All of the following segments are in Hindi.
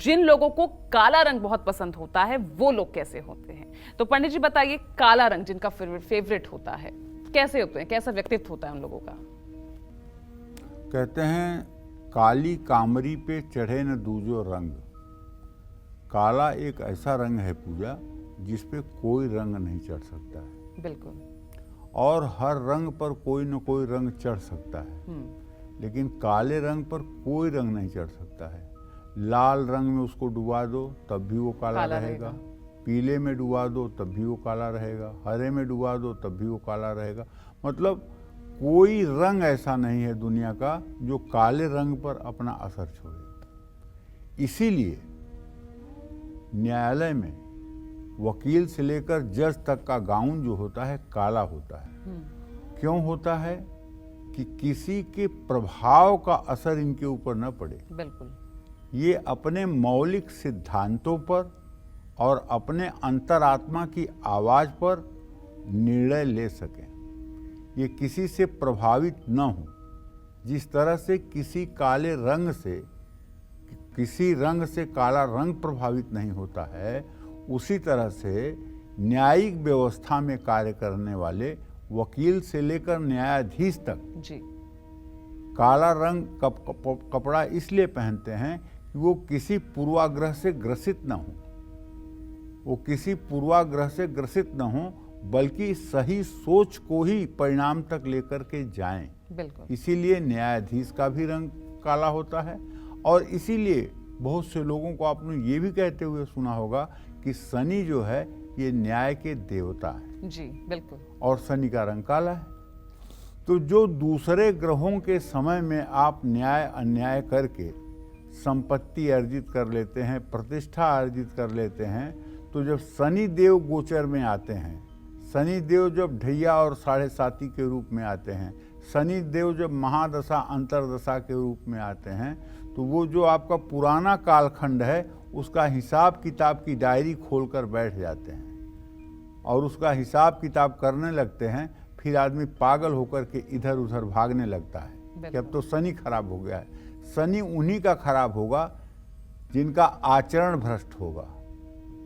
जिन लोगों को काला रंग बहुत पसंद होता है वो लोग कैसे होते हैं? तो पंडित जी बताइए, काला रंग जिनका फेवरेट होता है कैसे होते हैं, कैसा व्यक्तित्व होता है उन लोगों का? कहते हैं काली कामरी पे चढ़े न दूजो रंग। काला एक ऐसा रंग है पूजा जिस पे कोई रंग नहीं चढ़ सकता है। बिल्कुल। और हर रंग पर कोई न कोई रंग चढ़ सकता है, लेकिन काले रंग पर कोई रंग नहीं चढ़ सकता है। लाल रंग में उसको डुबा दो तब भी वो काला रहेगा, पीले में डुबा दो तब भी वो काला रहेगा, हरे में डुबा दो तब भी वो काला रहेगा। मतलब कोई रंग ऐसा नहीं है दुनिया का जो काले रंग पर अपना असर छोड़े। इसीलिए न्यायालय में वकील से लेकर जज तक का गाउन जो होता है काला होता है। क्यों होता है? कि किसी के प्रभाव का असर इनके ऊपर न पड़े। बिल्कुल। ये अपने मौलिक सिद्धांतों पर और अपने अंतरात्मा की आवाज पर निर्णय ले सकें। ये किसी से प्रभावित न हो। जिस तरह से किसी रंग से काला रंग प्रभावित नहीं होता है, उसी तरह से न्यायिक व्यवस्था में कार्य करने वाले वकील से लेकर न्यायाधीश तक जी काला रंग कपड़ा इसलिए पहनते हैं कि वो किसी पूर्वाग्रह से ग्रसित न हो। वो किसी पूर्वाग्रह से ग्रसित न हो, बल्कि सही सोच को ही परिणाम तक लेकर के जाएं। बिल्कुल। इसीलिए न्यायाधीश का भी रंग काला होता है। और इसीलिए बहुत से लोगों को आपने ये भी कहते हुए सुना होगा कि शनि जो है ये न्याय के देवता है। जी बिल्कुल। और शनि का रंग काला है। तो जो दूसरे ग्रहों के समय में आप न्याय अन्याय करके संपत्ति अर्जित कर लेते हैं, प्रतिष्ठा अर्जित कर लेते हैं, तो जब शनि देव गोचर में आते हैं, शनि देव जब ढैया और साढ़े साती के रूप में आते हैं, शनि देव जब महादशा अंतरदशा के रूप में आते हैं, तो वो जो आपका पुराना कालखंड है उसका हिसाब किताब की डायरी खोलकर बैठ जाते हैं और उसका हिसाब किताब करने लगते हैं। फिर आदमी पागल होकर के इधर उधर भागने लगता है कि अब तो शनि खराब हो गया है। शनि उन्हीं का खराब होगा जिनका आचरण भ्रष्ट होगा,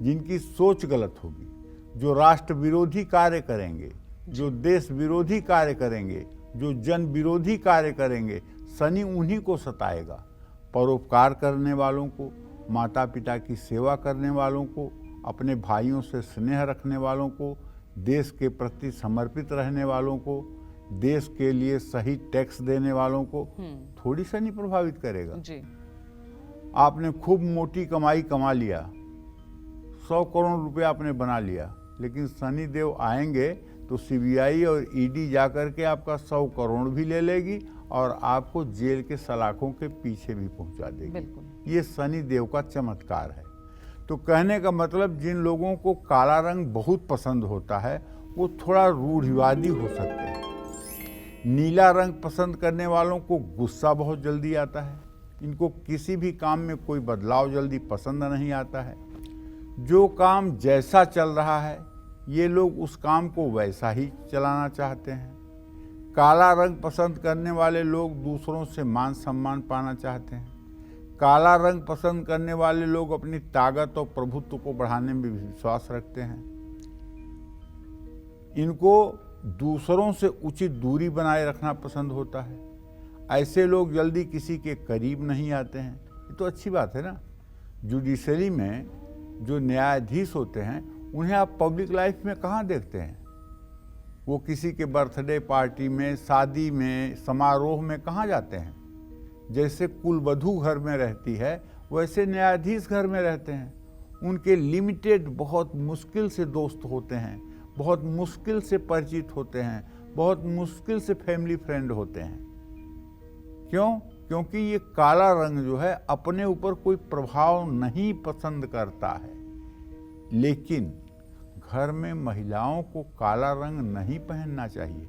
जिनकी सोच गलत होगी, जो राष्ट्र विरोधी कार्य करेंगे, जो देश विरोधी कार्य करेंगे, जो जन विरोधी कार्य करेंगे, शनि उन्हीं को सताएगा। परोपकार करने वालों को, माता पिता की सेवा करने वालों को, अपने भाइयों से स्नेह रखने वालों को, देश के प्रति समर्पित रहने वालों को, देश के लिए सही टैक्स देने वालों को थोड़ी शनि प्रभावित करेगा। जी। आपने खूब मोटी कमाई कमा लिया, 100 करोड़ रुपए आपने बना लिया, लेकिन शनि देव आएंगे तो सीबीआई और ईडी जाकर के आपका 100 करोड़ भी ले लेगी और आपको जेल के सलाखों के पीछे भी पहुंचा देगी। ये शनि देव का चमत्कार है। तो कहने का मतलब, जिन लोगों को काला रंग बहुत पसंद होता है वो थोड़ा रूढ़िवादी हो सकते हैं। नीला रंग पसंद करने वालों को गुस्सा बहुत जल्दी आता है। इनको किसी भी काम में कोई बदलाव जल्दी पसंद नहीं आता है। जो काम जैसा चल रहा है ये लोग उस काम को वैसा ही चलाना चाहते हैं। काला रंग पसंद करने वाले लोग दूसरों से मान सम्मान पाना चाहते हैं। काला रंग पसंद करने वाले लोग अपनी ताकत और प्रभुत्व को बढ़ाने में विश्वास रखते हैं। इनको दूसरों से उचित दूरी बनाए रखना पसंद होता है। ऐसे लोग जल्दी किसी के करीब नहीं आते हैं। ये तो अच्छी बात है ना। जुडिशरी में जो न्यायाधीश होते हैं उन्हें आप पब्लिक लाइफ में कहाँ देखते हैं? वो किसी के बर्थडे पार्टी में, शादी में, समारोह में कहाँ जाते हैं? जैसे कुलवधू घर में रहती है वैसे न्यायाधीश घर में रहते हैं। उनके लिमिटेड, बहुत मुश्किल से दोस्त होते हैं, बहुत मुश्किल से परिचित होते हैं, बहुत मुश्किल से फैमिली फ्रेंड होते हैं। क्यों? क्योंकि ये काला रंग जो है अपने ऊपर कोई प्रभाव नहीं पसंद करता है। लेकिन घर में महिलाओं को काला रंग नहीं पहनना चाहिए,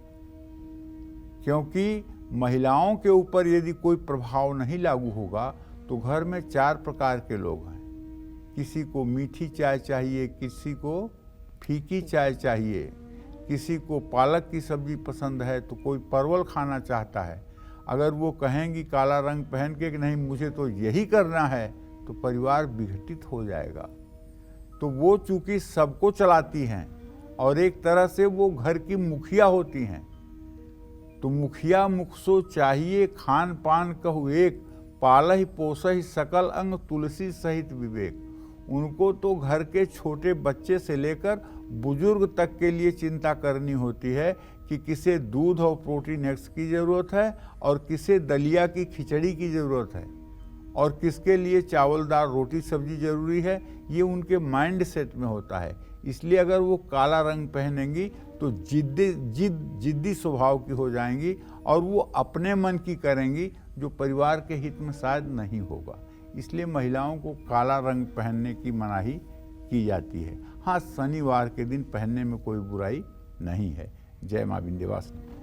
क्योंकि महिलाओं के ऊपर यदि कोई प्रभाव नहीं लागू होगा तो घर में 4 प्रकार के लोग हैं। किसी को मीठी चाय चाहिए, किसी को फीकी चाय चाहिए, किसी को पालक की सब्जी पसंद है तो कोई परवल खाना चाहता है। अगर वो कहेंगी काला रंग पहन के कि नहीं मुझे तो यही करना है, तो परिवार विघटित हो जाएगा। तो वो चूंकि सबको चलाती हैं और एक तरह से वो घर की मुखिया होती हैं, तो मुखिया मुख सो चाहिए खान पान कहु एक, पालहि पोसहि सकल अंग तुलसी सहित विवेक। उनको तो घर के छोटे बच्चे से लेकर बुजुर्ग तक के लिए चिंता करनी होती है कि किसे दूध और प्रोटीन एक्स की ज़रूरत है और किसे दलिया की खिचड़ी की ज़रूरत है और किसके लिए चावलदार रोटी सब्जी जरूरी है। ये उनके माइंड सेट में होता है। इसलिए अगर वो काला रंग पहनेंगी तो जिद्दी स्वभाव की हो जाएंगी और वो अपने मन की करेंगी, जो परिवार के हित में शायद नहीं होगा। इसलिए महिलाओं को काला रंग पहनने की मनाही की जाती है। हाँ, शनिवार के दिन पहनने में कोई बुराई नहीं है। जय मां विंध्यवासिनी।